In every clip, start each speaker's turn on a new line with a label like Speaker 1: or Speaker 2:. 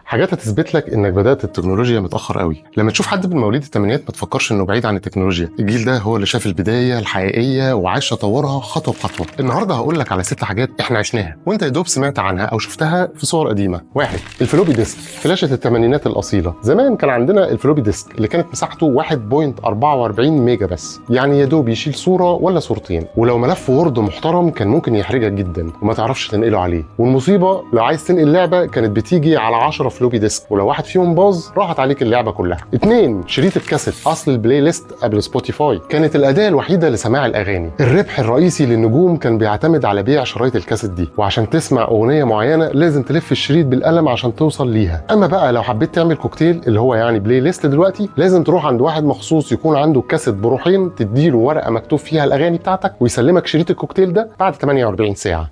Speaker 1: حاجات هتثبت لك انك بدات التكنولوجيا متاخر قوي. لما تشوف حد من مواليد الثمانينات ما تفكرش انه بعيد عن التكنولوجيا. الجيل ده هو اللي شاف البدايه الحقيقيه وعاش يطورها خطوه بخطوه. النهارده هقول لك على 6 حاجات احنا عشناها وانت يا دوب سمعت عنها او شفتها في صور قديمه. 1. الفلوبي ديسك، فلاشه الثمانينات الاصيله. زمان كان عندنا الفلوبي ديسك اللي كانت مساحته 1.44 ميجا بس، يعني يا دوب يشيل صوره ولا صورتين، ولو ملف وورد محترم كان ممكن يحرجك جدا وما تعرفش تنقله عليه. والمصيبه لو عايز تنقل لعبه كانت بتيجي على 10 فلوبي ديسك، ولو واحد فيهم باظ راحت عليك اللعبه كلها. 2. شريط الكاسيت، اصل البلاي ليست قبل سبوتيفاي، كانت الاداه الوحيده لسماع الاغاني. الربح الرئيسي للنجوم كان بيعتمد على بيع شرايط الكاسيت دي، وعشان تسمع اغنيه معينه لازم تلف الشريط بالقلم عشان توصل ليها. اما بقى لو حبيت تعمل كوكتيل اللي هو يعني بلاي ليست دلوقتي، لازم تروح عند واحد مخصوص يكون عنده الكاسيت بروحين، تديله ورقه مكتوب فيها الاغاني بتاعتك ويسلمك شريط الكوكتيل ده بعد 48 ساعه.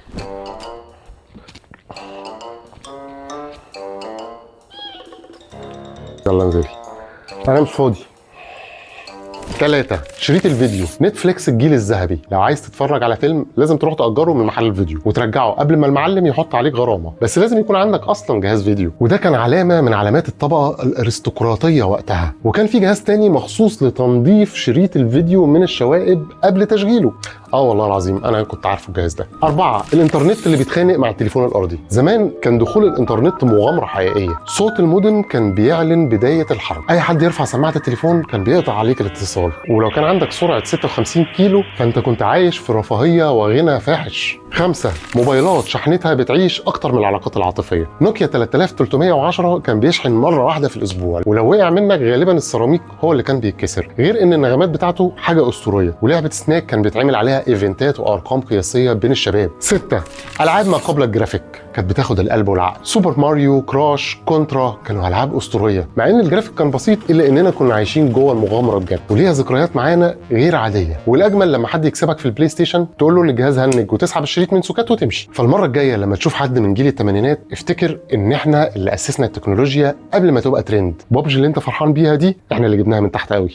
Speaker 1: يلا انزلي، انا مش فاضي. 3. شريط الفيديو، نتفليكس الجيل الذهبي. لو عايز تتفرج على فيلم لازم تروح تأجره من محل الفيديو وترجعه قبل ما المعلم يحط عليك غرامه، بس لازم يكون عندك اصلا جهاز فيديو، وده كان علامه من علامات الطبقه الارستقراطيه وقتها. وكان في جهاز تاني مخصوص لتنظيف شريط الفيديو من الشوائب قبل تشغيله. والله العظيم انا كنت عارفه الجهاز ده. 4. الانترنت اللي بيتخانق مع التليفون الارضي. زمان كان دخول الانترنت مغامره حقيقيه، صوت المودم كان بيعلن بدايه الحرب، اي حد يرفع سماعه التليفون كان بيقطع عليك الاتصال، ولو كان عندك سرعه 56 كيلو فانت كنت عايش في رفاهيه وغنى فاحش. 5. موبايلات شحنتها بتعيش اكتر من العلاقات العاطفيه. نوكيا 3310 كان بيشحن مره واحده في الاسبوع، ولو وقع منك غالبا السيراميك هو اللي كان بيتكسر، غير ان النغمات بتاعته حاجه اسطوريه. ولعبه سناك كان بيتعمل عليها ايفنتات وارقام قياسيه بين الشباب. 6. العاب ما قبل الجرافيك، كانت بتاخد القلب والعقل. سوبر ماريو، كراش، كونترا، كانوا العاب اسطوريه، مع ان الجرافيك كان بسيط الا اننا كنا عايشين جوه المغامره بجد، وليها ذكريات معانا غير عاديه. والاجمل لما حد يكسبك في البلاي ستيشن تقول له ان الجهاز هنج وتسحب الشريط من سكات وتمشي. فالمره الجايه لما تشوف حد من جيل الثمانينات افتكر ان احنا اللي اسسنا التكنولوجيا قبل ما تبقى ترند. بابجي اللي انت فرحان بيها دي احنا اللي جبناها من تحت قوي.